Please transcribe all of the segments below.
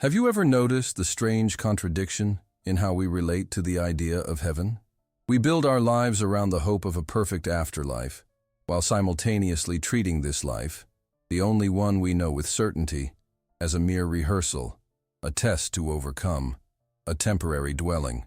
Have you ever noticed the strange contradiction in how we relate to the idea of heaven? We build our lives around the hope of a perfect afterlife, while simultaneously treating this life, the only one we know with certainty, as a mere rehearsal, a test to overcome, a temporary dwelling.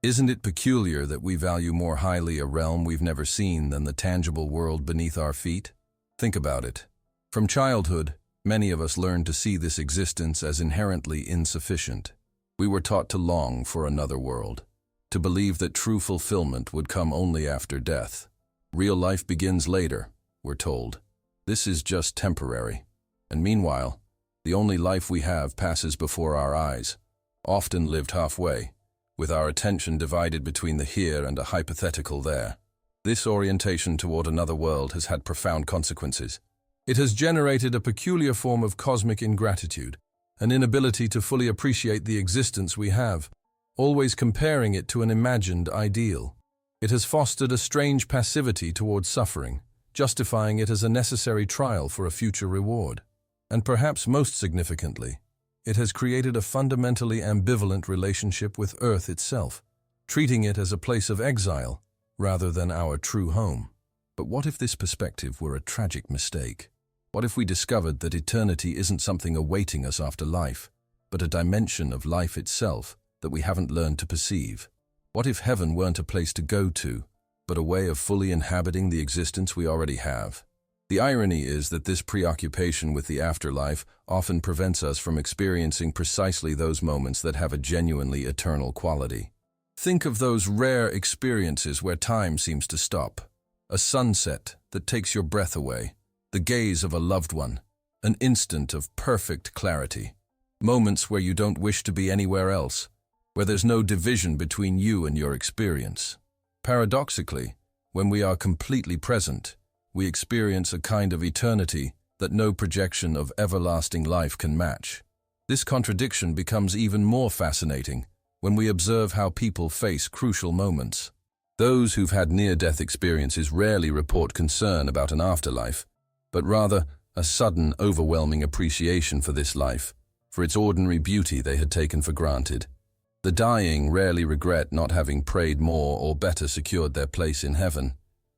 Isn't it peculiar that we value more highly a realm we've never seen than the tangible world beneath our feet? Think about it. From childhood, many of us learned to see this existence as inherently insufficient. We were taught to long for another world, to believe that true fulfillment would come only after death. Real life begins later, we're told. This is just temporary. And meanwhile, the only life we have passes before our eyes, often lived halfway, with our attention divided between the here and a hypothetical there. This orientation toward another world has had profound consequences. It has generated a peculiar form of cosmic ingratitude, an inability to fully appreciate the existence we have, always comparing it to an imagined ideal. It has fostered a strange passivity towards suffering, justifying it as a necessary trial for a future reward. And perhaps most significantly, it has created a fundamentally ambivalent relationship with Earth itself, treating it as a place of exile rather than our true home. But what if this perspective were a tragic mistake? What if we discovered that eternity isn't something awaiting us after life, but a dimension of life itself that we haven't learned to perceive? What if heaven weren't a place to go to, but a way of fully inhabiting the existence we already have? The irony is that this preoccupation with the afterlife often prevents us from experiencing precisely those moments that have a genuinely eternal quality. Think of those rare experiences where time seems to stop. A sunset that takes your breath away, the gaze of a loved one, an instant of perfect clarity. Moments where you don't wish to be anywhere else, where there's no division between you and your experience. Paradoxically, when we are completely present, we experience a kind of eternity that no projection of everlasting life can match. This contradiction becomes even more fascinating when we observe how people face crucial moments. Those who've had near-death experiences rarely report concern about an afterlife, but rather a sudden, overwhelming appreciation for this life, for its ordinary beauty they had taken for granted. The dying rarely regret not having prayed more or better secured their place in heaven.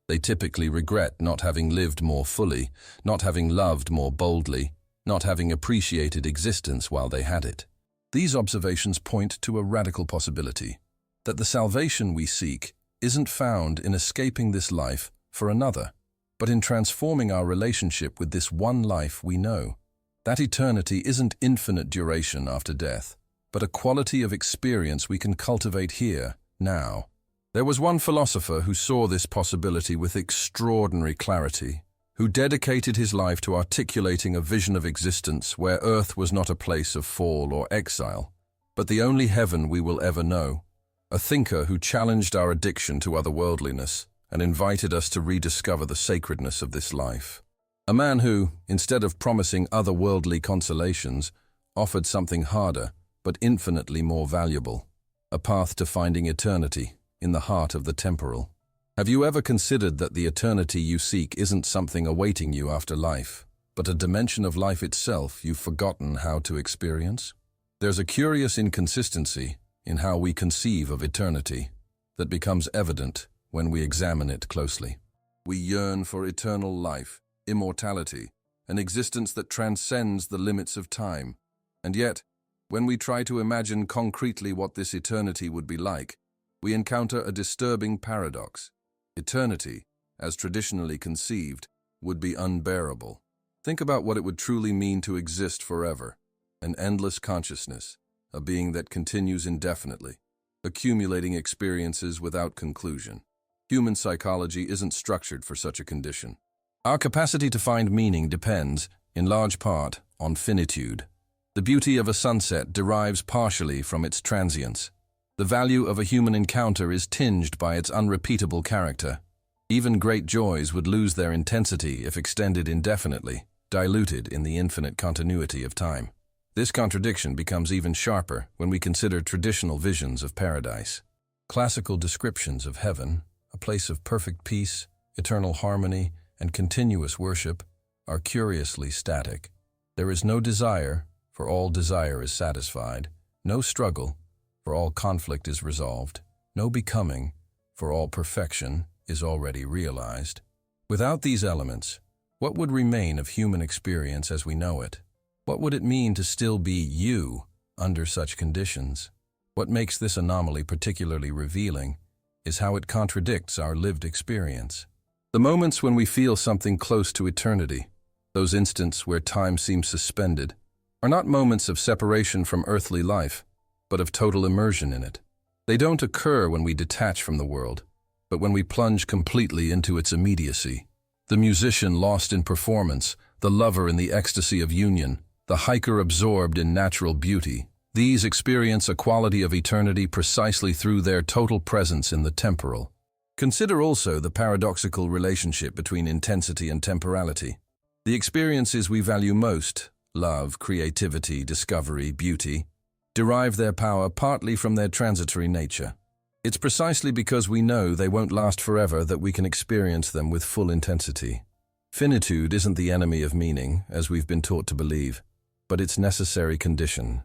They typically regret not having lived more fully, not having loved more boldly, not having appreciated existence while they had it. These observations point to a radical possibility, that the salvation we seek isn't found in escaping this life for another, but in transforming our relationship with this one life we know. That eternity isn't infinite duration after death, but a quality of experience we can cultivate here, now. There was one philosopher who saw this possibility with extraordinary clarity, who dedicated his life to articulating a vision of existence where Earth was not a place of fall or exile, but the only heaven we will ever know. A thinker who challenged our addiction to otherworldliness and invited us to rediscover the sacredness of this life. A man who, instead of promising otherworldly consolations, offered something harder but infinitely more valuable, a path to finding eternity in the heart of the temporal. Have you ever considered that the eternity you seek isn't something awaiting you after life, but a dimension of life itself you've forgotten how to experience? There's a curious inconsistency in how we conceive of eternity that becomes evident when we examine it closely. We yearn for eternal life, immortality, an existence that transcends the limits of time. And yet, when we try to imagine concretely what this eternity would be like, we encounter a disturbing paradox. Eternity, as traditionally conceived, would be unbearable. Think about what it would truly mean to exist forever. An endless consciousness, a being that continues indefinitely, accumulating experiences without conclusion. Human psychology isn't structured for such a condition. Our capacity to find meaning depends, in large part, on finitude. The beauty of a sunset derives partially from its transience. The value of a human encounter is tinged by its unrepeatable character. Even great joys would lose their intensity if extended indefinitely, diluted in the infinite continuity of time. This contradiction becomes even sharper when we consider traditional visions of paradise. Classical descriptions of heaven, a place of perfect peace, eternal harmony, and continuous worship, are curiously static. There is no desire for all desire is satisfied, no struggle, for all conflict is resolved, no becoming, for all perfection is already realized. Without these elements, what would remain of human experience as we know it? What would it mean to still be you under such conditions? What makes this anomaly particularly revealing is how it contradicts our lived experience. The moments when we feel something close to eternity, those instants where time seems suspended, are not moments of separation from earthly life, but of total immersion in it. They don't occur when we detach from the world, but when we plunge completely into its immediacy. The musician lost in performance, the lover in the ecstasy of union, the hiker absorbed in natural beauty. These experience a quality of eternity precisely through their total presence in the temporal. Consider also the paradoxical relationship between intensity and temporality. The experiences we value most, love, creativity, discovery, beauty, derive their power partly from their transitory nature. It's precisely because we know they won't last forever that we can experience them with full intensity. Finitude isn't the enemy of meaning, as we've been taught to believe, but its necessary condition.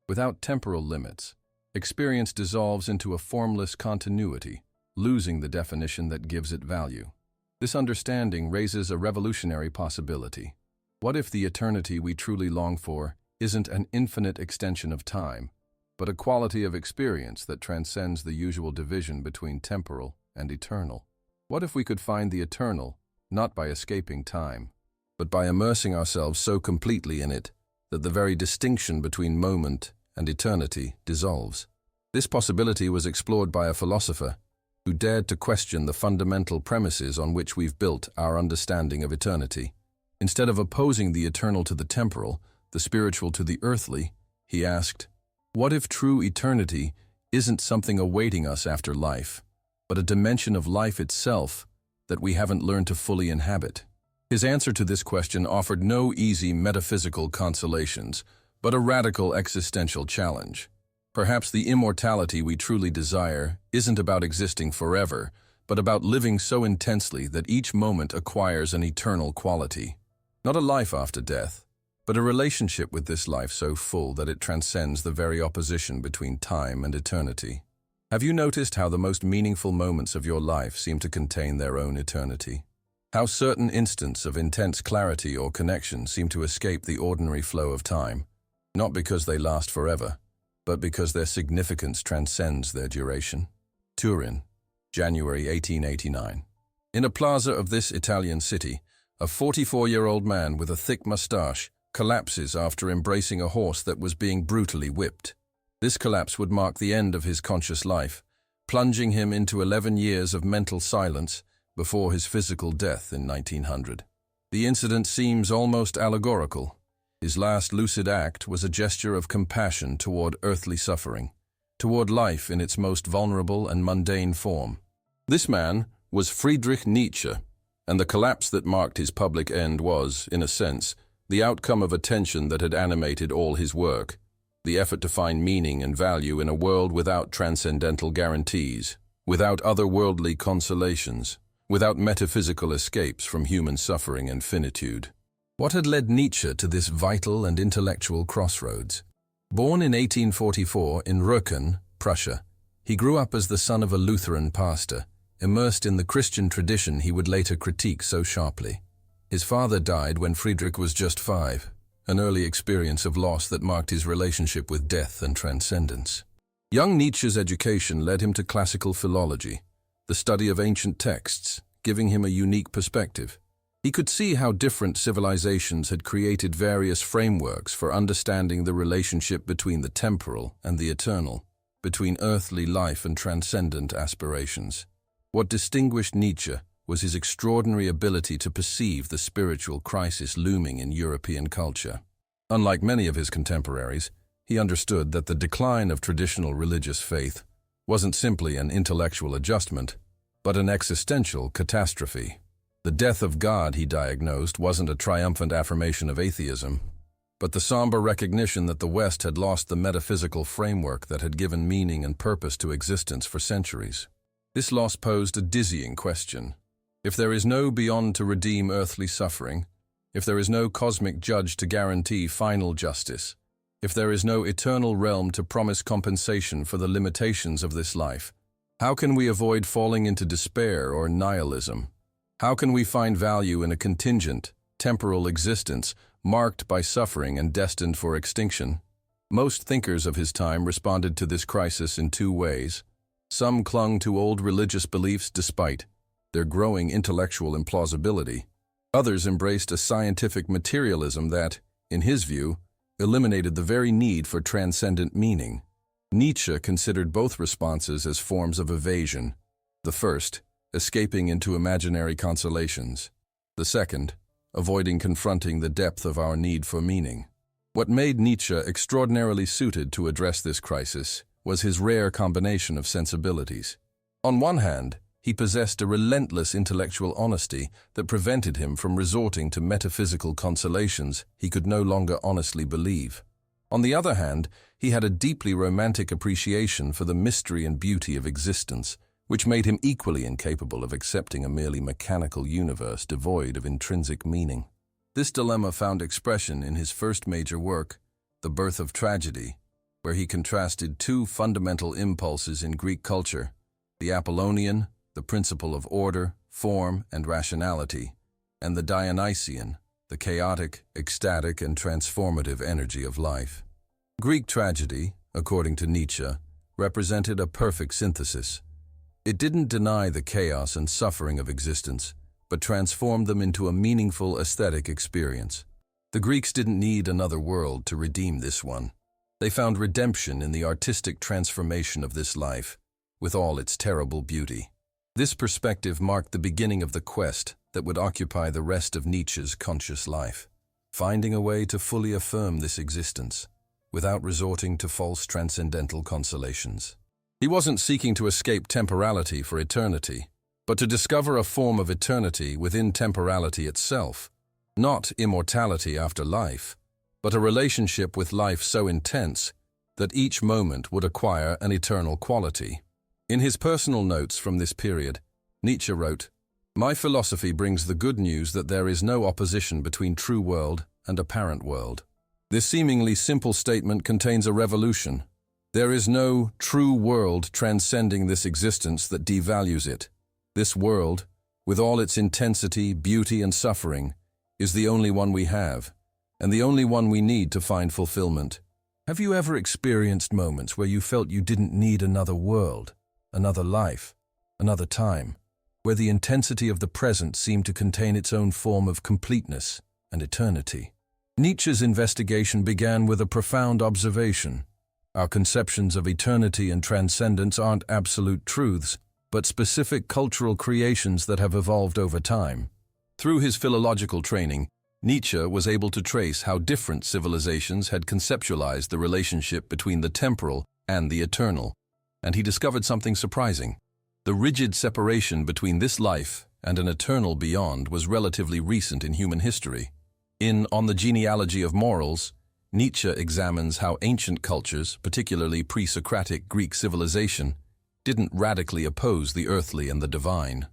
Without temporal limits, experience dissolves into a formless continuity, losing the definition that gives it value. This understanding raises a revolutionary possibility. What if the eternity we truly long for isn't an infinite extension of time, but a quality of experience that transcends the usual division between temporal and eternal? What if we could find the eternal, not by escaping time, but by immersing ourselves so completely in it that the very distinction between moment and eternity dissolves? This possibility was explored by a philosopher who dared to question the fundamental premises on which we've built our understanding of eternity. Instead of opposing the eternal to the temporal, the spiritual to the earthly, he asked, what if true eternity isn't something awaiting us after life, but a dimension of life itself that we haven't learned to fully inhabit? His answer to this question offered no easy metaphysical consolations, but a radical existential challenge. Perhaps the immortality we truly desire isn't about existing forever, but about living so intensely that each moment acquires an eternal quality. Not a life after death, but a relationship with this life so full that it transcends the very opposition between time and eternity. Have you noticed how the most meaningful moments of your life seem to contain their own eternity? How certain instants of intense clarity or connection seem to escape the ordinary flow of time, not because they last forever, but because their significance transcends their duration? Turin, January 1889. In a plaza of this Italian city, a 44-year-old man with a thick mustache collapses after embracing a horse that was being brutally whipped. This collapse would mark the end of his conscious life, plunging him into 11 years of mental silence before his physical death in 1900. The incident seems almost allegorical. His last lucid act was a gesture of compassion toward earthly suffering, toward life in its most vulnerable and mundane form. This man was Friedrich Nietzsche, and the collapse that marked his public end was, in a sense, the outcome of a tension that had animated all his work, the effort to find meaning and value in a world without transcendental guarantees, without otherworldly consolations, without metaphysical escapes from human suffering and finitude. What had led Nietzsche to this vital and intellectual crossroads? Born in 1844 in Röcken, Prussia, he grew up as the son of a Lutheran pastor, immersed in the Christian tradition he would later critique so sharply. His father died when Friedrich was just 5, an early experience of loss that marked his relationship with death and transcendence. Young Nietzsche's education led him to classical philology, the study of ancient texts, giving him a unique perspective. He could see how different civilizations had created various frameworks for understanding the relationship between the temporal and the eternal, between earthly life and transcendent aspirations. What distinguished Nietzsche was his extraordinary ability to perceive the spiritual crisis looming in European culture. Unlike many of his contemporaries, he understood that the decline of traditional religious faith wasn't simply an intellectual adjustment, but an existential catastrophe. The death of God, he diagnosed, wasn't a triumphant affirmation of atheism, but the somber recognition that the West had lost the metaphysical framework that had given meaning and purpose to existence for centuries. This loss posed a dizzying question. If there is no beyond to redeem earthly suffering, if there is no cosmic judge to guarantee final justice, If there is no eternal realm to promise compensation for the limitations of this life, how can we avoid falling into despair or nihilism? How can we find value in a contingent, temporal existence marked by suffering and destined for extinction? Most thinkers of his time responded to this crisis in two ways. Some clung to old religious beliefs despite their growing intellectual implausibility. Others embraced a scientific materialism that, in his view, eliminated the very need for transcendent meaning. Nietzsche considered both responses as forms of evasion. The first, escaping into imaginary consolations. The second, avoiding confronting the depth of our need for meaning. What made Nietzsche extraordinarily suited to address this crisis was his rare combination of sensibilities. On one hand, he possessed a relentless intellectual honesty that prevented him from resorting to metaphysical consolations he could no longer honestly believe. On the other hand, he had a deeply romantic appreciation for the mystery and beauty of existence, which made him equally incapable of accepting a merely mechanical universe devoid of intrinsic meaning. This dilemma found expression in his first major work, The Birth of Tragedy, where he contrasted two fundamental impulses in Greek culture, the Apollonian, the principle of order, form, and rationality, and the Dionysian, the chaotic, ecstatic, and transformative energy of life. Greek tragedy, according to Nietzsche, represented a perfect synthesis. It didn't deny the chaos and suffering of existence, but transformed them into a meaningful aesthetic experience. The Greeks didn't need another world to redeem this one. They found redemption in the artistic transformation of this life, with all its terrible beauty. This perspective marked the beginning of the quest that would occupy the rest of Nietzsche's conscious life, finding a way to fully affirm this existence, without resorting to false transcendental consolations. He wasn't seeking to escape temporality for eternity, but to discover a form of eternity within temporality itself, not immortality after life, but a relationship with life so intense that each moment would acquire an eternal quality. In his personal notes from this period, Nietzsche wrote, "My philosophy brings the good news that there is no opposition between true world and apparent world." This seemingly simple statement contains a revolution. There is no true world transcending this existence that devalues it. This world, with all its intensity, beauty, and suffering, is the only one we have, and the only one we need to find fulfillment. Have you ever experienced moments where you felt you didn't need another world, another life, another time, where the intensity of the present seemed to contain its own form of completeness and eternity? Nietzsche's investigation began with a profound observation. Our conceptions of eternity and transcendence aren't absolute truths, but specific cultural creations that have evolved over time. Through his philological training, Nietzsche was able to trace how different civilizations had conceptualized the relationship between the temporal and the eternal, and he discovered something surprising. The rigid separation between this life and an eternal beyond was relatively recent in human history. On the Genealogy of Morals, Nietzsche examines how ancient cultures, particularly pre-Socratic Greek civilization, didn't radically oppose the earthly and the divine.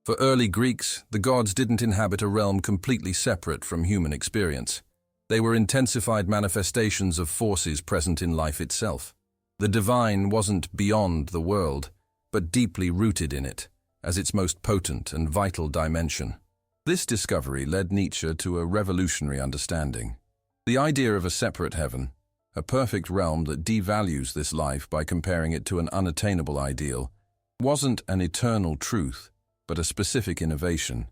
For early Greeks, the gods didn't inhabit a realm completely separate from human experience. They were intensified manifestations of forces present in life itself. The divine wasn't beyond the world, but deeply rooted in it, as its most potent and vital dimension. This discovery led Nietzsche to a revolutionary understanding. The idea of a separate heaven, a perfect realm that devalues this life by comparing it to an unattainable ideal, wasn't an eternal truth, but a specific innovation,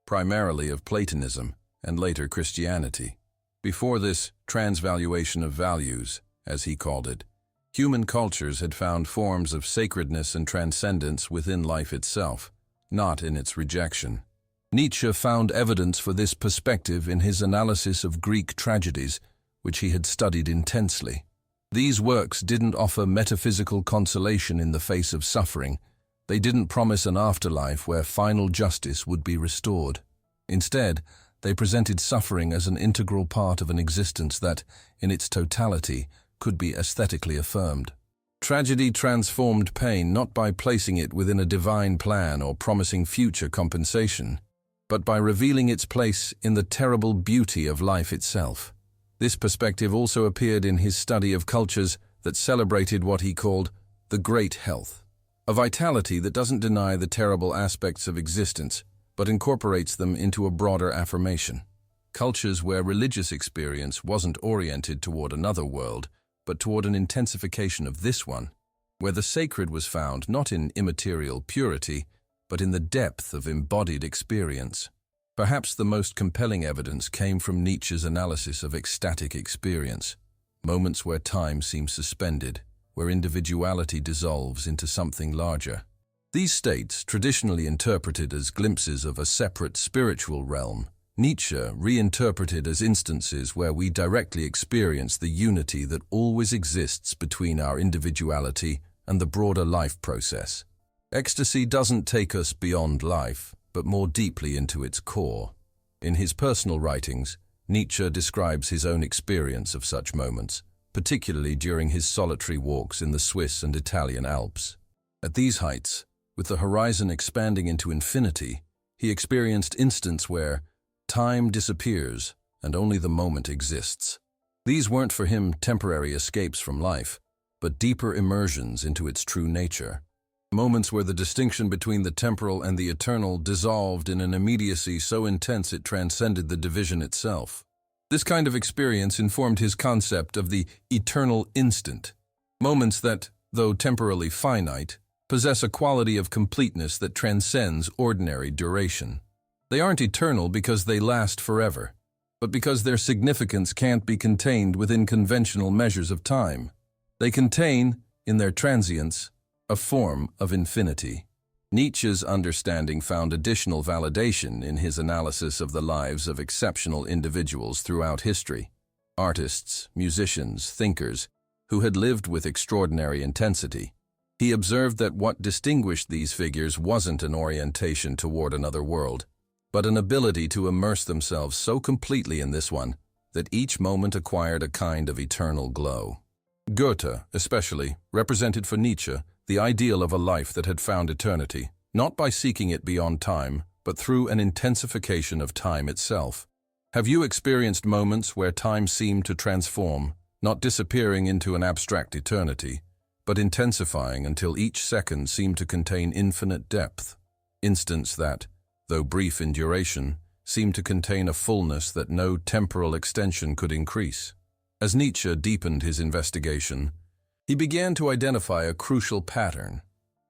primarily of Platonism and later Christianity. Before this transvaluation of values, as he called it, human cultures had found forms of sacredness and transcendence within life itself, not in its rejection. Nietzsche found evidence for this perspective in his analysis of Greek tragedies, which he had studied intensely. These works didn't offer metaphysical consolation in the face of suffering. They didn't promise an afterlife where final justice would be restored. Instead, they presented suffering as an integral part of an existence that, in its totality, could be aesthetically affirmed. Tragedy transformed pain not by placing it within a divine plan or promising future compensation, but by revealing its place in the terrible beauty of life itself. This perspective also appeared in his study of cultures that celebrated what he called the great health, a vitality that doesn't deny the terrible aspects of existence, but incorporates them into a broader affirmation. Cultures where religious experience wasn't oriented toward another world, but toward an intensification of this one, where the sacred was found not in immaterial purity, but in the depth of embodied experience. Perhaps the most compelling evidence came from Nietzsche's analysis of ecstatic experience, moments where time seems suspended, where individuality dissolves into something larger. These states, traditionally interpreted as glimpses of a separate spiritual realm, Nietzsche reinterpreted as instances where we directly experience the unity that always exists between our individuality and the broader life process. Ecstasy doesn't take us beyond life, but more deeply into its core. In his personal writings, Nietzsche describes his own experience of such moments, particularly during his solitary walks in the Swiss and Italian Alps. At these heights, with the horizon expanding into infinity, he experienced instants where time disappears and only the moment exists. These weren't for him temporary escapes from life, but deeper immersions into its true nature. Moments where the distinction between the temporal and the eternal dissolved in an immediacy so intense it transcended the division itself. This kind of experience informed his concept of the eternal instant, moments that, though temporally finite, possess a quality of completeness that transcends ordinary duration. They aren't eternal because they last forever, but because their significance can't be contained within conventional measures of time. They contain, in their transience, a form of infinity. Nietzsche's understanding found additional validation in his analysis of the lives of exceptional individuals throughout history, artists, musicians, thinkers, who had lived with extraordinary intensity. He observed that what distinguished these figures wasn't an orientation toward another world, but an ability to immerse themselves so completely in this one that each moment acquired a kind of eternal glow. Goethe, especially, represented for Nietzsche the ideal of a life that had found eternity, not by seeking it beyond time, but through an intensification of time itself. Have you experienced moments where time seemed to transform, not disappearing into an abstract eternity, but intensifying until each second seemed to contain infinite depth? Instants that, though brief in duration, seemed to contain a fullness that no temporal extension could increase. As Nietzsche deepened his investigation, he began to identify a crucial pattern.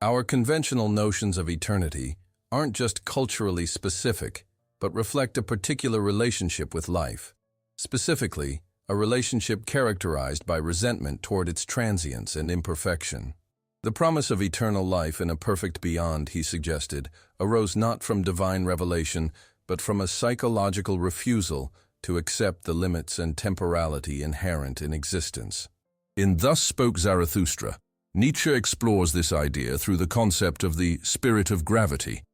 Our conventional notions of eternity aren't just culturally specific, but reflect a particular relationship with life. Specifically, a relationship characterized by resentment toward its transience and imperfection. The promise of eternal life in a perfect beyond, he suggested, arose not from divine revelation, but from a psychological refusal to accept the limits and temporality inherent in existence. In Thus Spoke Zarathustra, Nietzsche explores this idea through the concept of the spirit of gravity,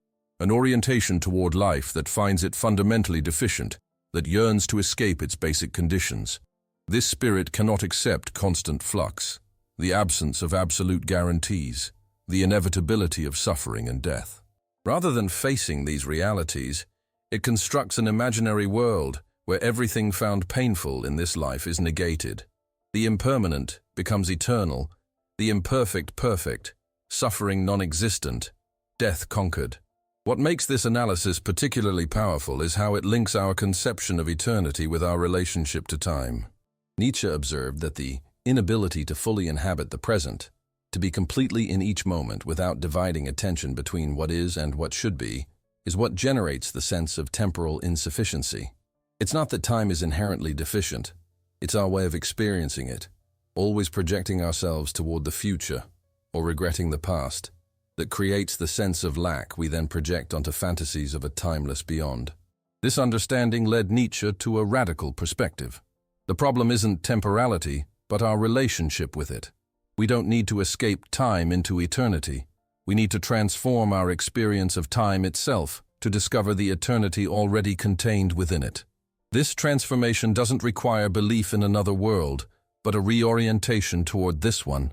an orientation toward life that finds it fundamentally deficient, that yearns to escape its basic conditions. This spirit cannot accept constant flux, the absence of absolute guarantees, the inevitability of suffering and death. Rather than facing these realities, it constructs an imaginary world where everything found painful in this life is negated. The impermanent becomes eternal, the imperfect perfect, suffering non-existent, death conquered. What makes this analysis particularly powerful is how it links our conception of eternity with our relationship to time. Nietzsche observed that the inability to fully inhabit the present, to be completely in each moment without dividing attention between what is and what should be, is what generates the sense of temporal insufficiency. It's not that time is inherently deficient. It's our way of experiencing it, always projecting ourselves toward the future or regretting the past, that creates the sense of lack we then project onto fantasies of a timeless beyond. This understanding led Nietzsche to a radical perspective. The problem isn't temporality, but our relationship with it. We don't need to escape time into eternity. We need to transform our experience of time itself to discover the eternity already contained within it. This transformation doesn't require belief in another world, but a reorientation toward this one,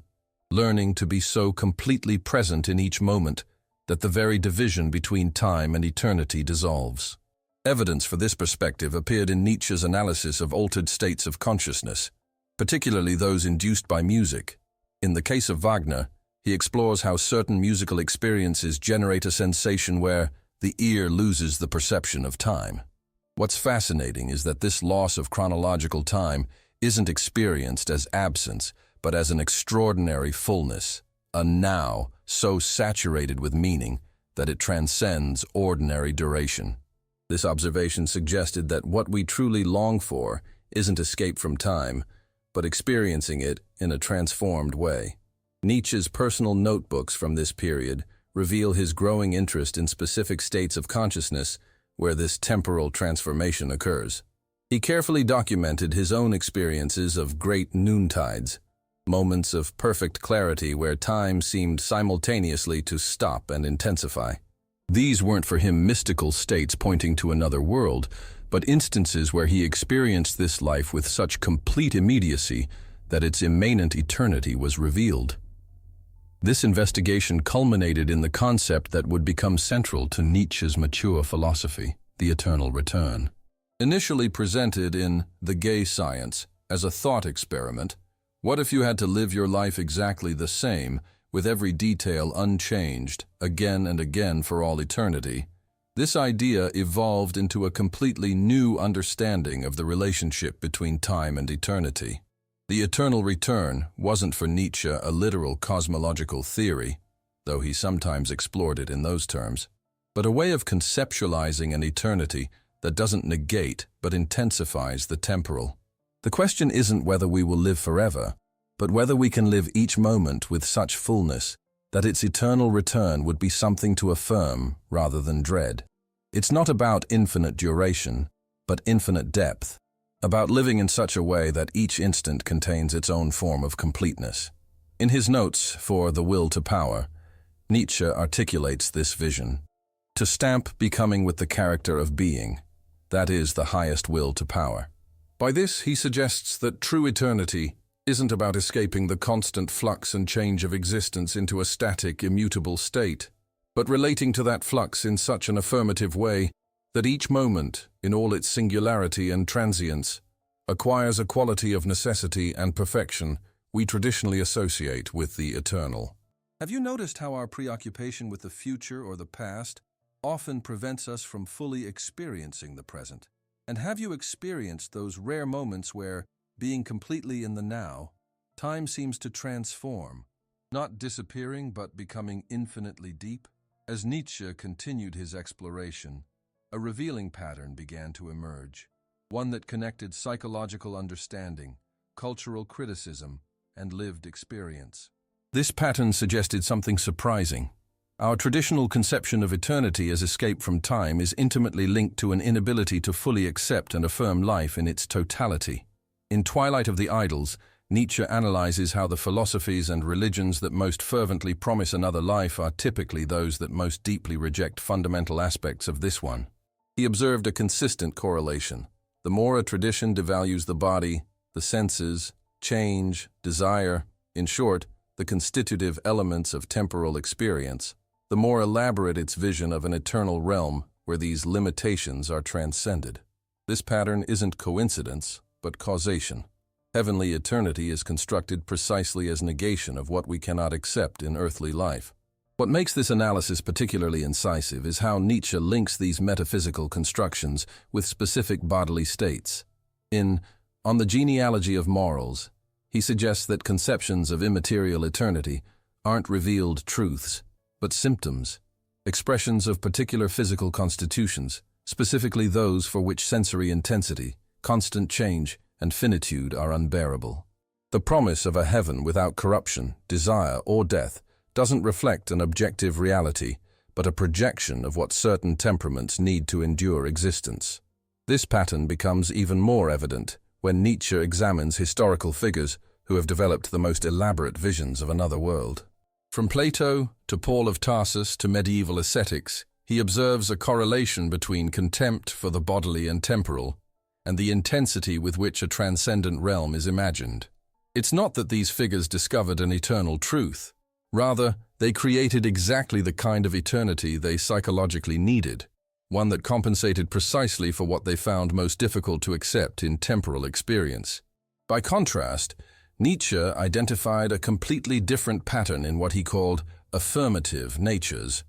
learning to be so completely present in each moment that the very division between time and eternity dissolves. Evidence for this perspective appeared in Nietzsche's analysis of altered states of consciousness, particularly those induced by music. In the case of Wagner, he explores how certain musical experiences generate a sensation where the ear loses the perception of time. What's fascinating is that this loss of chronological time isn't experienced as absence, but as an extraordinary fullness, a now so saturated with meaning that it transcends ordinary duration. This observation suggested that what we truly long for isn't escape from time, but experiencing it in a transformed way. Nietzsche's personal notebooks from this period reveal his growing interest in specific states of consciousness where this temporal transformation occurs. He carefully documented his own experiences of great noontides, moments of perfect clarity where time seemed simultaneously to stop and intensify. These weren't for him mystical states pointing to another world, but instances where he experienced this life with such complete immediacy that its immanent eternity was revealed. This investigation culminated in the concept that would become central to Nietzsche's mature philosophy, the eternal return. Initially presented in The Gay Science as a thought experiment, what if you had to live your life exactly the same, with every detail unchanged, again and again for all eternity? This idea evolved into a completely new understanding of the relationship between time and eternity. The eternal return wasn't for Nietzsche a literal cosmological theory, though he sometimes explored it in those terms, but a way of conceptualizing an eternity that doesn't negate but intensifies the temporal. The question isn't whether we will live forever, but whether we can live each moment with such fullness that its eternal return would be something to affirm rather than dread. It's not about infinite duration, but infinite depth, about living in such a way that each instant contains its own form of completeness. In his notes for The Will to Power, Nietzsche articulates this vision: to stamp becoming with the character of being, that is the highest will to power. By this, he suggests that true eternity isn't about escaping the constant flux and change of existence into a static, immutable state, but relating to that flux in such an affirmative way that each moment, in all its singularity and transience, acquires a quality of necessity and perfection we traditionally associate with the eternal. Have you noticed how our preoccupation with the future or the past often prevents us from fully experiencing the present? And have you experienced those rare moments where, being completely in the now, time seems to transform, not disappearing but becoming infinitely deep? As Nietzsche continued his exploration, a revealing pattern began to emerge, one that connected psychological understanding, cultural criticism, and lived experience. This pattern suggested something surprising. Our traditional conception of eternity as escape from time is intimately linked to an inability to fully accept and affirm life in its totality. In Twilight of the Idols, Nietzsche analyzes how the philosophies and religions that most fervently promise another life are typically those that most deeply reject fundamental aspects of this one. He observed a consistent correlation. The more a tradition devalues the body, the senses, change, desire, in short, the constitutive elements of temporal experience, the more elaborate its vision of an eternal realm where these limitations are transcended. This pattern isn't coincidence, but causation. Heavenly eternity is constructed precisely as negation of what we cannot accept in earthly life. What makes this analysis particularly incisive is how Nietzsche links these metaphysical constructions with specific bodily states. On the Genealogy of Morals, he suggests that conceptions of immaterial eternity aren't revealed truths, but symptoms, expressions of particular physical constitutions, specifically those for which sensory intensity, constant change, and finitude are unbearable. The promise of a heaven without corruption, desire, or death doesn't reflect an objective reality, but a projection of what certain temperaments need to endure existence. This pattern becomes even more evident when Nietzsche examines historical figures who have developed the most elaborate visions of another world. From Plato to Paul of Tarsus to medieval ascetics, he observes a correlation between contempt for the bodily and temporal, and the intensity with which a transcendent realm is imagined. It's not that these figures discovered an eternal truth. Rather, they created exactly the kind of eternity they psychologically needed, one that compensated precisely for what they found most difficult to accept in temporal experience. By contrast, Nietzsche identified a completely different pattern in what he called affirmative natures,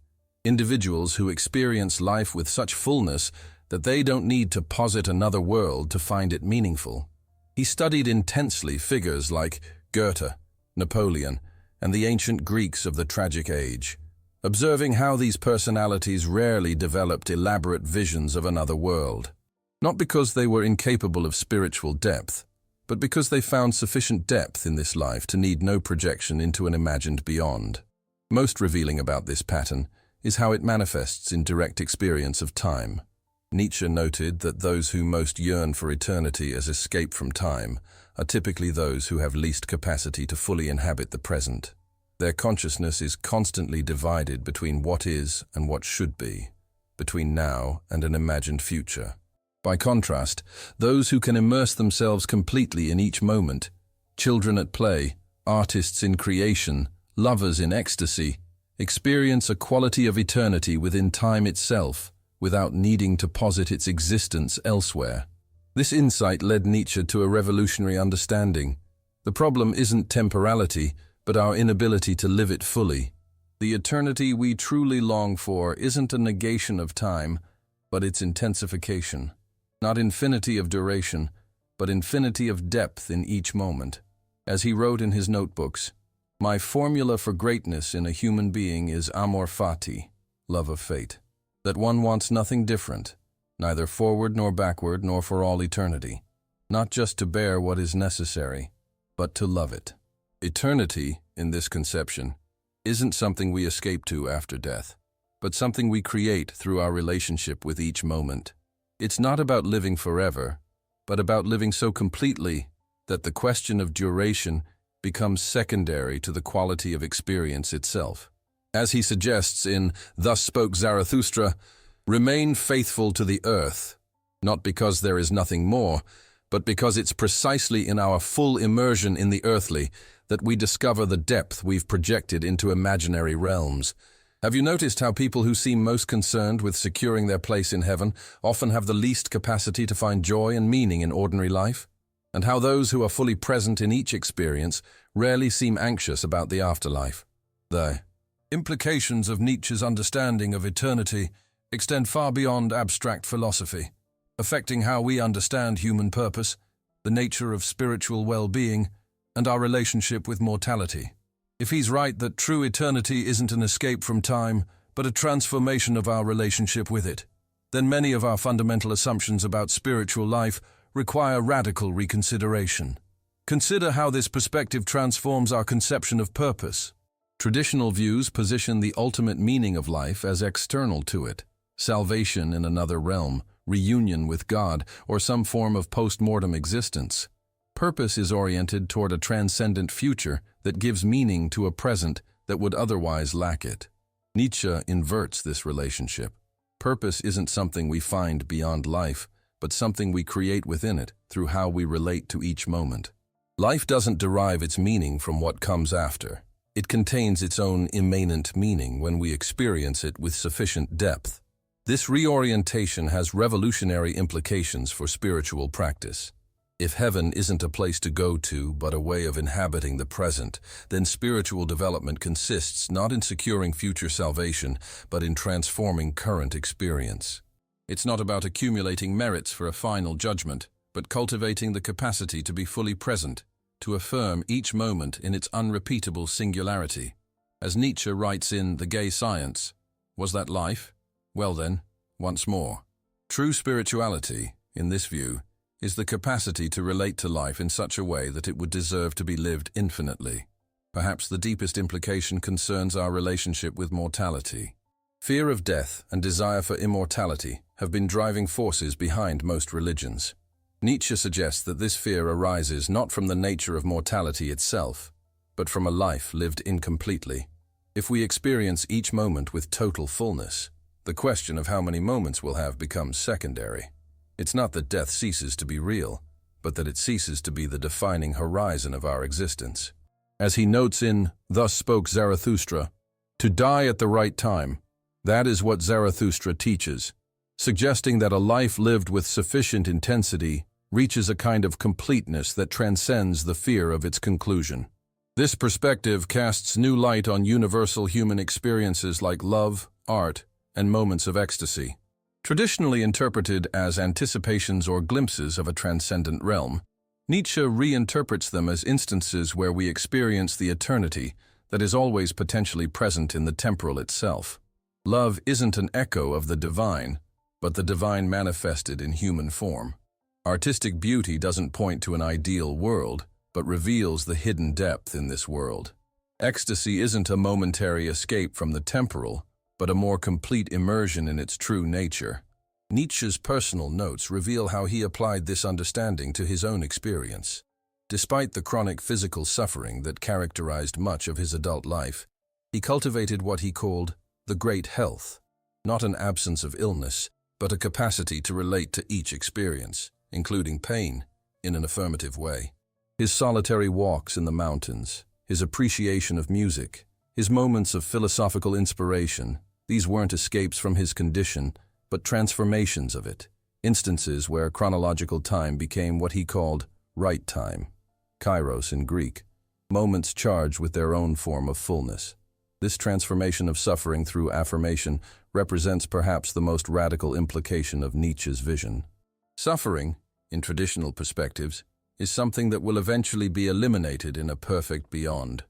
individuals who experience life with such fullness that they don't need to posit another world to find it meaningful. He studied intensely figures like Goethe, Napoleon, and the ancient Greeks of the tragic age, observing how these personalities rarely developed elaborate visions of another world, not because they were incapable of spiritual depth, but because they found sufficient depth in this life to need no projection into an imagined beyond. Most revealing about this pattern is how it manifests in direct experience of time. Nietzsche noted that those who most yearn for eternity as escape from time are typically those who have least capacity to fully inhabit the present. Their consciousness is constantly divided between what is and what should be, between now and an imagined future. By contrast, those who can immerse themselves completely in each moment, children at play, artists in creation, lovers in ecstasy, experience a quality of eternity within time itself, without needing to posit its existence elsewhere. This insight led Nietzsche to a revolutionary understanding. The problem isn't temporality, but our inability to live it fully. The eternity we truly long for isn't a negation of time, but its intensification. Not infinity of duration, but infinity of depth in each moment. As he wrote in his notebooks, "My formula for greatness in a human being is amor fati, love of fate, that one wants nothing different, neither forward nor backward nor for all eternity, not just to bear what is necessary, but to love it." Eternity, in this conception, isn't something we escape to after death, but something we create through our relationship with each moment. It's not about living forever, but about living so completely that the question of duration becomes secondary to the quality of experience itself. As he suggests in Thus Spoke Zarathustra, remain faithful to the earth, not because there is nothing more, but because it's precisely in our full immersion in the earthly that we discover the depth we've projected into imaginary realms. Have you noticed how people who seem most concerned with securing their place in heaven often have the least capacity to find joy and meaning in ordinary life? And how those who are fully present in each experience rarely seem anxious about the afterlife? The implications of Nietzsche's understanding of eternity extend far beyond abstract philosophy, affecting how we understand human purpose, the nature of spiritual well-being, and our relationship with mortality. If he's right that true eternity isn't an escape from time, but a transformation of our relationship with it, then many of our fundamental assumptions about spiritual life require radical reconsideration. Consider how this perspective transforms our conception of purpose. Traditional views position the ultimate meaning of life as external to it: salvation in another realm, reunion with God, or some form of post-mortem existence. Purpose is oriented toward a transcendent future that gives meaning to a present that would otherwise lack it. Nietzsche inverts this relationship. Purpose isn't something we find beyond life, but something we create within it through how we relate to each moment. Life doesn't derive its meaning from what comes after. It contains its own immanent meaning when we experience it with sufficient depth. This reorientation has revolutionary implications for spiritual practice. If heaven isn't a place to go to, but a way of inhabiting the present, then spiritual development consists not in securing future salvation, but in transforming current experience. It's not about accumulating merits for a final judgment, but cultivating the capacity to be fully present, to affirm each moment in its unrepeatable singularity. As Nietzsche writes in The Gay Science, was that life? Well then, once more. True spirituality, in this view, is the capacity to relate to life in such a way that it would deserve to be lived infinitely. Perhaps the deepest implication concerns our relationship with mortality. Fear of death and desire for immortality have been driving forces behind most religions. Nietzsche suggests that this fear arises not from the nature of mortality itself, but from a life lived incompletely. If we experience each moment with total fullness, the question of how many moments we'll have becomes secondary. It's not that death ceases to be real, but that it ceases to be the defining horizon of our existence. As he notes in Thus Spoke Zarathustra, to die at the right time, that is what Zarathustra teaches. suggesting that a life lived with sufficient intensity reaches a kind of completeness that transcends the fear of its conclusion. This perspective casts new light on universal human experiences like love, art, and moments of ecstasy. Traditionally interpreted as anticipations or glimpses of a transcendent realm, Nietzsche reinterprets them as instances where we experience the eternity that is always potentially present in the temporal itself. Love isn't an echo of the divine, but the divine manifested in human form. Artistic beauty doesn't point to an ideal world, but reveals the hidden depth in this world. Ecstasy isn't a momentary escape from the temporal, but a more complete immersion in its true nature. Nietzsche's personal notes reveal how he applied this understanding to his own experience. Despite the chronic physical suffering that characterized much of his adult life, he cultivated what he called the great health, not an absence of illness, but a capacity to relate to each experience, including pain, in an affirmative way. His solitary walks in the mountains, his appreciation of music, his moments of philosophical inspiration, these weren't escapes from his condition, but transformations of it, instances where chronological time became what he called right time, kairos in Greek, moments charged with their own form of fullness. This transformation of suffering through affirmation represents perhaps the most radical implication of Nietzsche's vision. Suffering, in traditional perspectives, is something that will eventually be eliminated in a perfect beyond,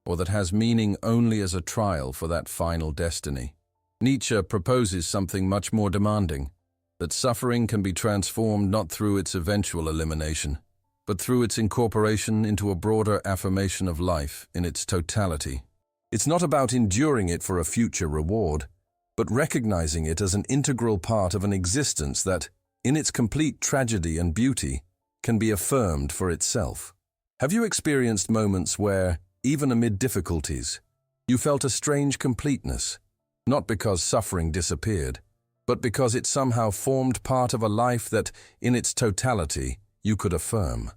or that has meaning only as a trial for that final destiny. Nietzsche proposes something much more demanding, that suffering can be transformed not through its eventual elimination, but through its incorporation into a broader affirmation of life in its totality. It's not about enduring it for a future reward, but recognizing it as an integral part of an existence that, in its complete tragedy and beauty, can be affirmed for itself. Have you experienced moments where, even amid difficulties, you felt a strange completeness, not because suffering disappeared, but because it somehow formed part of a life that, in its totality, you could affirm?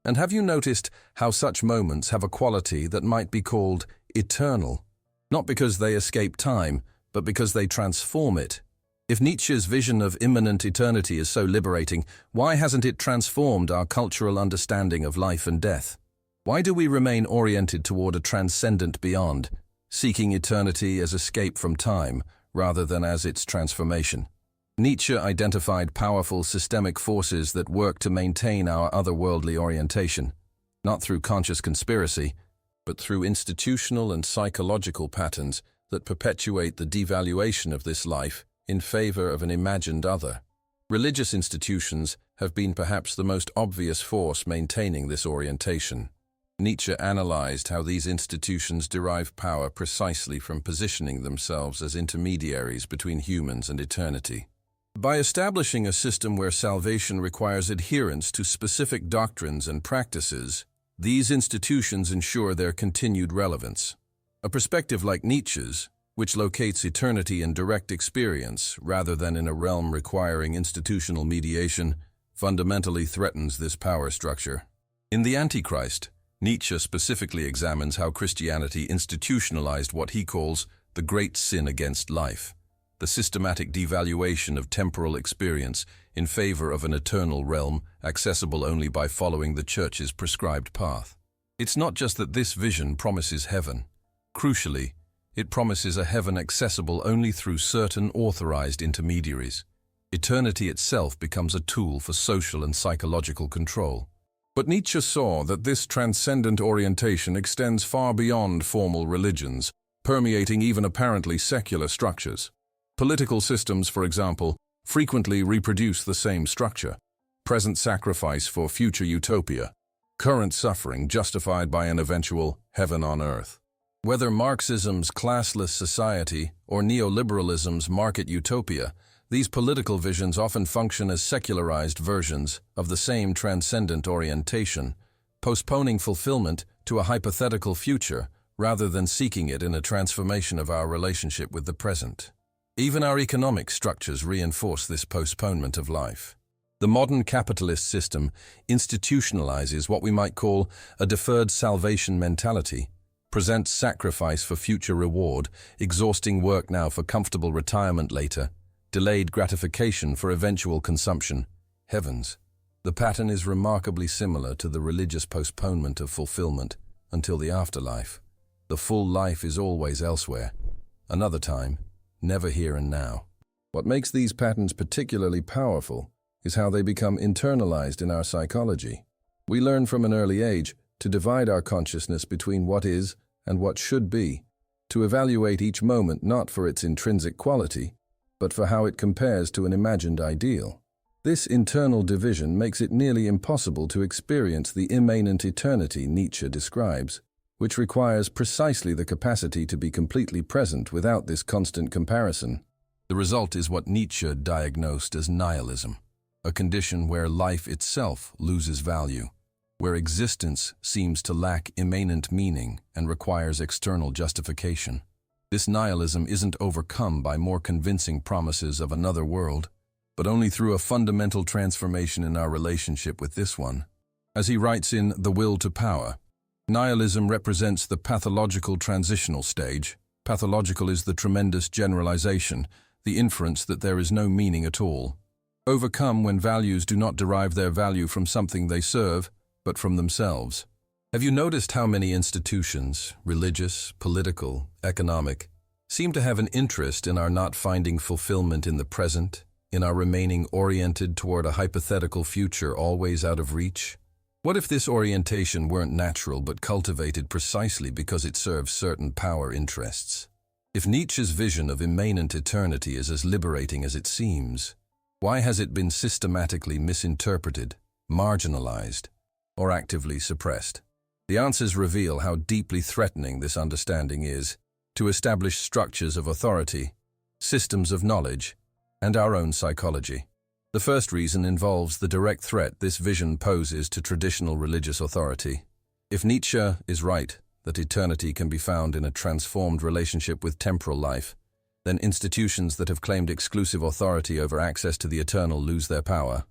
And have you noticed how such moments have a quality that might be called eternal, not because they escape time, but because they transform it? If Nietzsche's vision of immanent eternity is so liberating, why hasn't it transformed our cultural understanding of life and death? Why do we remain oriented toward a transcendent beyond, seeking eternity as escape from time rather than as its transformation? Nietzsche identified powerful systemic forces that work to maintain our otherworldly orientation, not through conscious conspiracy, but through institutional and psychological patterns that perpetuate the devaluation of this life in favor of an imagined other. Religious institutions have been perhaps the most obvious force maintaining this orientation. Nietzsche analyzed how these institutions derive power precisely from positioning themselves as intermediaries between humans and eternity. By establishing a system where salvation requires adherence to specific doctrines and practices, these institutions ensure their continued relevance. A perspective like Nietzsche's, which locates eternity in direct experience rather than in a realm requiring institutional mediation, fundamentally threatens this power structure. In The Antichrist, Nietzsche specifically examines how Christianity institutionalized what he calls the great sin against life, the systematic devaluation of temporal experience in favor of an eternal realm accessible only by following the Church's prescribed path. It's not just that this vision promises heaven. Crucially, it promises a heaven accessible only through certain authorized intermediaries. Eternity itself becomes a tool for social and psychological control. But Nietzsche saw that this transcendent orientation extends far beyond formal religions, permeating even apparently secular structures. Political systems, for example, frequently reproduce the same structure: present sacrifice for future utopia, current suffering justified by an eventual heaven on earth. Whether Marxism's classless society or neoliberalism's market utopia, these political visions often function as secularized versions of the same transcendent orientation, postponing fulfillment to a hypothetical future rather than seeking it in a transformation of our relationship with the present. Even our economic structures reinforce this postponement of life. The modern capitalist system institutionalizes what we might call a deferred salvation mentality, presents sacrifice for future reward, exhausting work now for comfortable retirement later, delayed gratification for eventual consumption. Heavens. The pattern is remarkably similar to the religious postponement of fulfillment until the afterlife. The full life is always elsewhere. Another time, never here and now. What makes these patterns particularly powerful is how they become internalized in our psychology. We learn from an early age to divide our consciousness between what is and what should be, to evaluate each moment not for its intrinsic quality, but for how it compares to an imagined ideal. This internal division makes it nearly impossible to experience the immanent eternity Nietzsche describes, which requires precisely the capacity to be completely present without this constant comparison. The result is what Nietzsche diagnosed as nihilism, a condition where life itself loses value, where existence seems to lack immanent meaning and requires external justification. This nihilism isn't overcome by more convincing promises of another world, but only through a fundamental transformation in our relationship with this one. As he writes in The Will to Power, nihilism represents the pathological transitional stage. Pathological is the tremendous generalization, the inference that there is no meaning at all. Overcome when values do not derive their value from something they serve, but from themselves. Have you noticed how many institutions, religious, political, economic, seem to have an interest in our not finding fulfillment in the present, in our remaining oriented toward a hypothetical future always out of reach? What if this orientation weren't natural but cultivated precisely because it serves certain power interests? If Nietzsche's vision of immanent eternity is as liberating as it seems, why has it been systematically misinterpreted, marginalized, or actively suppressed? The answers reveal how deeply threatening this understanding is to established structures of authority, systems of knowledge, and our own psychology. The first reason involves the direct threat this vision poses to traditional religious authority. If Nietzsche is right that eternity can be found in a transformed relationship with temporal life, then institutions that have claimed exclusive authority over access to the eternal lose their power.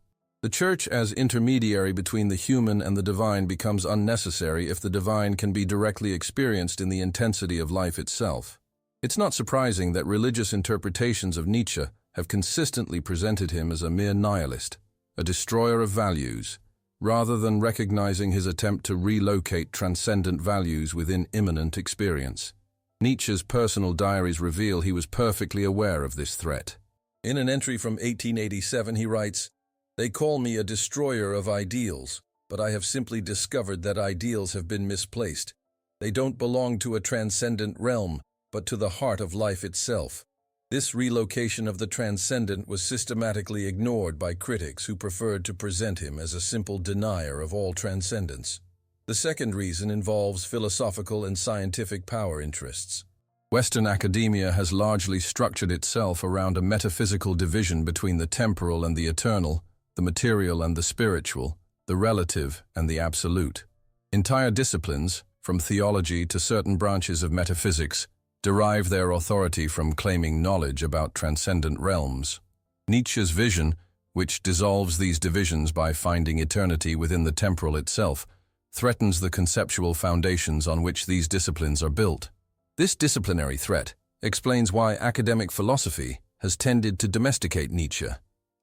The Church as intermediary between the human and the divine becomes unnecessary if the divine can be directly experienced in the intensity of life itself. It's not surprising that religious interpretations of Nietzsche have consistently presented him as a mere nihilist, a destroyer of values, rather than recognizing his attempt to relocate transcendent values within immanent experience. Nietzsche's personal diaries reveal he was perfectly aware of this threat. In an entry from 1887, he writes, "They call me a destroyer of ideals, but I have simply discovered that ideals have been misplaced. They don't belong to a transcendent realm, but to the heart of life itself." This relocation of the transcendent was systematically ignored by critics who preferred to present him as a simple denier of all transcendence. The second reason involves philosophical and scientific power interests. Western academia has largely structured itself around a metaphysical division between the temporal and the eternal, the material and the spiritual, the relative and the absolute. Entire disciplines, from theology to certain branches of metaphysics, derive their authority from claiming knowledge about transcendent realms. Nietzsche's vision, which dissolves these divisions by finding eternity within the temporal itself, threatens the conceptual foundations on which these disciplines are built. This disciplinary threat explains why academic philosophy has tended to domesticate Nietzsche,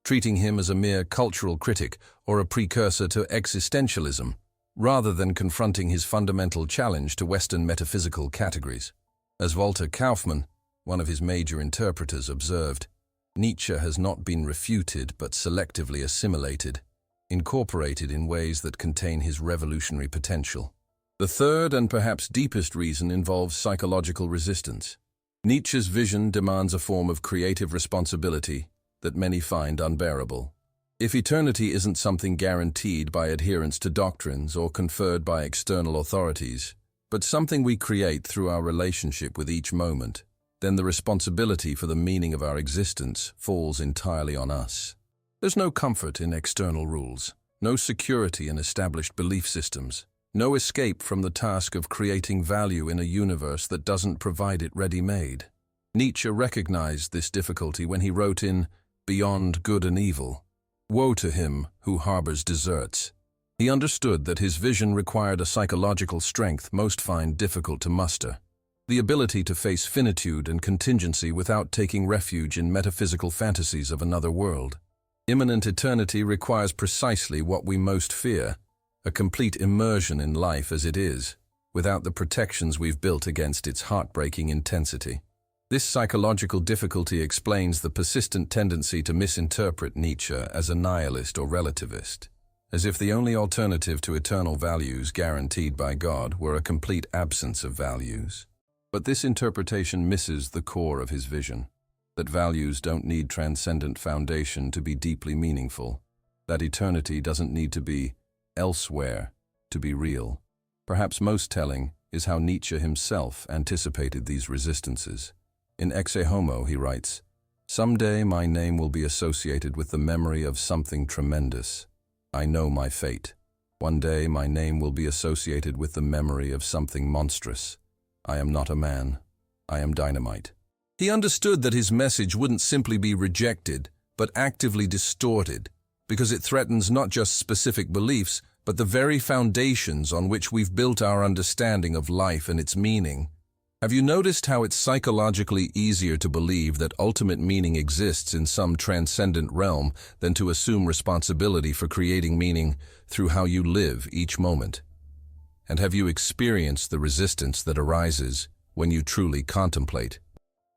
treating him as a mere cultural critic or a precursor to existentialism, rather than confronting his fundamental challenge to Western metaphysical categories. As Walter Kaufmann, one of his major interpreters, observed, Nietzsche has not been refuted but selectively assimilated, incorporated in ways that contain his revolutionary potential. The third and perhaps deepest reason involves psychological resistance. Nietzsche's vision demands a form of creative responsibility that many find unbearable. If eternity isn't something guaranteed by adherence to doctrines or conferred by external authorities, but something we create through our relationship with each moment, then the responsibility for the meaning of our existence falls entirely on us. There's no comfort in external rules, no security in established belief systems, no escape from the task of creating value in a universe that doesn't provide it ready-made. Nietzsche recognized this difficulty when he wrote in Beyond Good and Evil, "Woe to him who harbors deserts." He understood that his vision required a psychological strength most find difficult to muster. the ability to face finitude and contingency without taking refuge in metaphysical fantasies of another world. Imminent eternity requires precisely what we most fear, a complete immersion in life as it is, without the protections we've built against its heartbreaking intensity. This psychological difficulty explains the persistent tendency to misinterpret Nietzsche as a nihilist or relativist, as if the only alternative to eternal values guaranteed by God were a complete absence of values. But this interpretation misses the core of his vision, that values don't need transcendent foundation to be deeply meaningful, that eternity doesn't need to be elsewhere to be real. Perhaps most telling is how Nietzsche himself anticipated these resistances. In Exe Homo, he writes, "Someday my name will be associated with the memory of something tremendous. I know my fate. One day my name will be associated with the memory of something monstrous. I am not a man. I am dynamite." He understood that his message wouldn't simply be rejected, but actively distorted, because it threatens not just specific beliefs, but the very foundations on which we've built our understanding of life and its meaning. Have you noticed how it's psychologically easier to believe that ultimate meaning exists in some transcendent realm than to assume responsibility for creating meaning through how you live each moment? And have you experienced the resistance that arises when you truly contemplate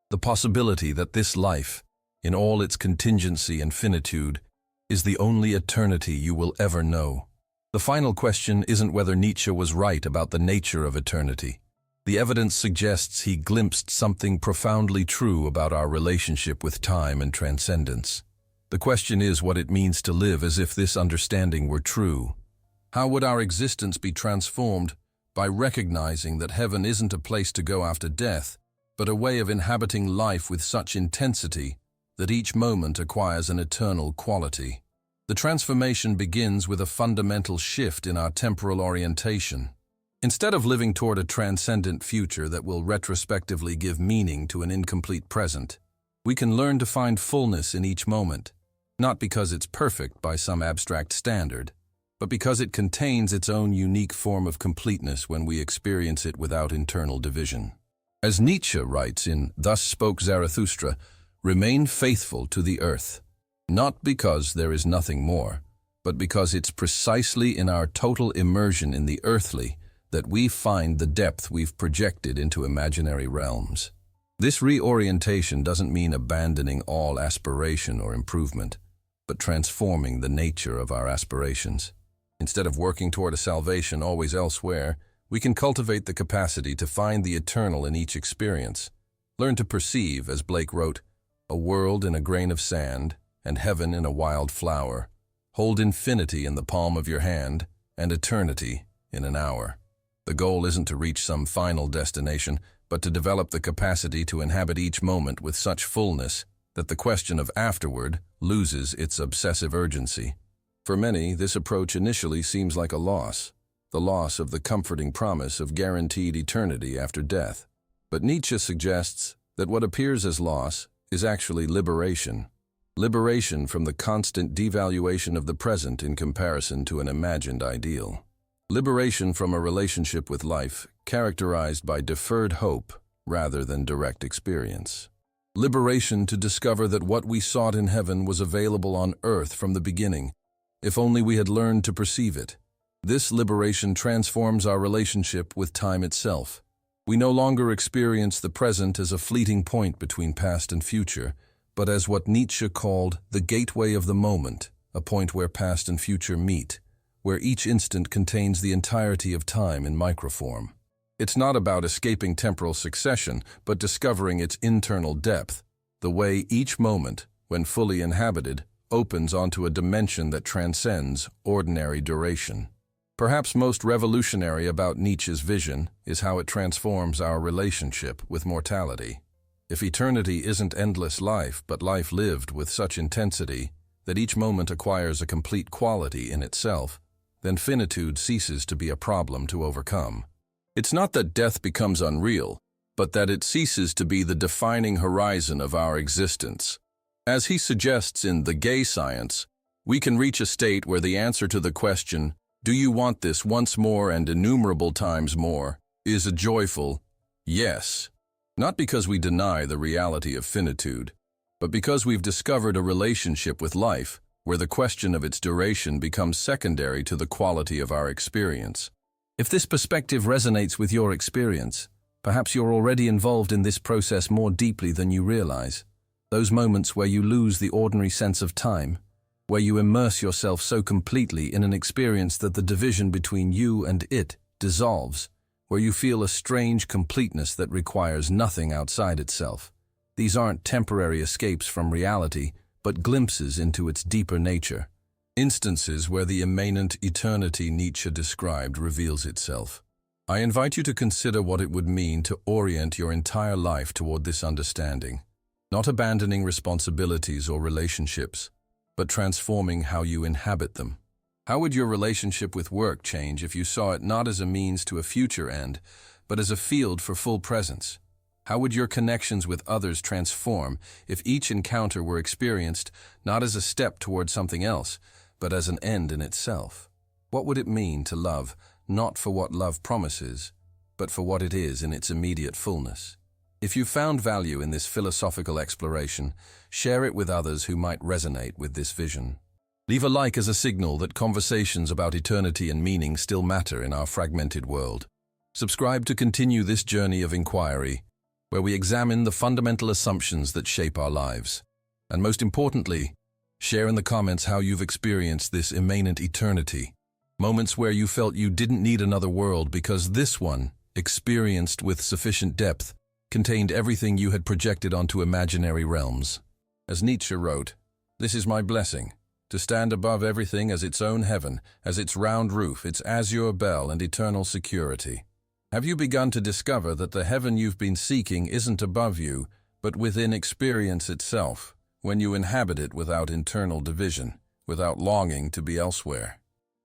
the possibility that this life, in all its contingency and finitude, is the only eternity you will ever know? The final question isn't whether Nietzsche was right about the nature of eternity. The evidence suggests he glimpsed something profoundly true about our relationship with time and transcendence. The question is what it means to live as if this understanding were true. How would our existence be transformed by recognizing that heaven isn't a place to go after death, but a way of inhabiting life with such intensity that each moment acquires an eternal quality? The transformation begins with a fundamental shift in our temporal orientation. Instead of living toward a transcendent future that will retrospectively give meaning to an incomplete present, we can learn to find fullness in each moment, not because it's perfect by some abstract standard, but because it contains its own unique form of completeness when we experience it without internal division. As Nietzsche writes in Thus Spoke Zarathustra, remain faithful to the earth, not because there is nothing more, but because it's precisely in our total immersion in the earthly that we find the depth we've projected into imaginary realms. This reorientation doesn't mean abandoning all aspiration or improvement, but transforming the nature of our aspirations. Instead of working toward a salvation always elsewhere, we can cultivate the capacity to find the eternal in each experience. Learn to perceive, as Blake wrote, a world in a grain of sand and heaven in a wild flower. Hold infinity in the palm of your hand and eternity in an hour. The goal isn't to reach some final destination, but to develop the capacity to inhabit each moment with such fullness that the question of afterward loses its obsessive urgency. For many, this approach initially seems like a loss, the loss of the comforting promise of guaranteed eternity after death. But Nietzsche suggests that what appears as loss is actually liberation. Liberation from the constant devaluation of the present in comparison to an imagined ideal. Liberation from a relationship with life characterized by deferred hope rather than direct experience. Liberation to discover that what we sought in heaven was available on earth from the beginning, if only we had learned to perceive it. This liberation transforms our relationship with time itself. We no longer experience the present as a fleeting point between past and future, but as what Nietzsche called the gateway of the moment, a point where past and future meet, where each instant contains the entirety of time in microform. It's not about escaping temporal succession, but discovering its internal depth, the way each moment, when fully inhabited, opens onto a dimension that transcends ordinary duration. Perhaps most revolutionary about Nietzsche's vision is how it transforms our relationship with mortality. If eternity isn't endless life, but life lived with such intensity that each moment acquires a complete quality in itself, then finitude ceases to be a problem to overcome. It's not that death becomes unreal, but that it ceases to be the defining horizon of our existence. As he suggests in The Gay Science, we can reach a state where the answer to the question, "Do you want this once more and innumerable times more?" is a joyful, Yes. Not because we deny the reality of finitude, but because we've discovered a relationship with life where the question of its duration becomes secondary to the quality of our experience. If this perspective resonates with your experience, perhaps you're already involved in this process more deeply than you realize. Those moments where you lose the ordinary sense of time, where you immerse yourself so completely in an experience that the division between you and it dissolves, where you feel a strange completeness that requires nothing outside itself. These aren't temporary escapes from reality, but glimpses into its deeper nature. Instances where the immanent eternity Nietzsche described reveals itself. I invite you to consider what it would mean to orient your entire life toward this understanding, not abandoning responsibilities or relationships, but transforming how you inhabit them. How would your relationship with work change if you saw it not as a means to a future end, but as a field for full presence? How would your connections with others transform if each encounter were experienced not as a step toward something else, but as an end in itself? What would it mean to love, not for what love promises, but for what it is in its immediate fullness? If you found value in this philosophical exploration, share it with others who might resonate with this vision. Leave a like as a signal that conversations about eternity and meaning still matter in our fragmented world. Subscribe to continue this journey of inquiry, where we examine the fundamental assumptions that shape our lives. And most importantly, share in the comments how you've experienced this immanent eternity. Moments where you felt you didn't need another world because this one, experienced with sufficient depth, contained everything you had projected onto imaginary realms. As Nietzsche wrote, "This is my blessing, to stand above everything as its own heaven, as its round roof, its azure bell and eternal security." Have you begun to discover that the heaven you've been seeking isn't above you, but within experience itself, when you inhabit it without internal division, without longing to be elsewhere?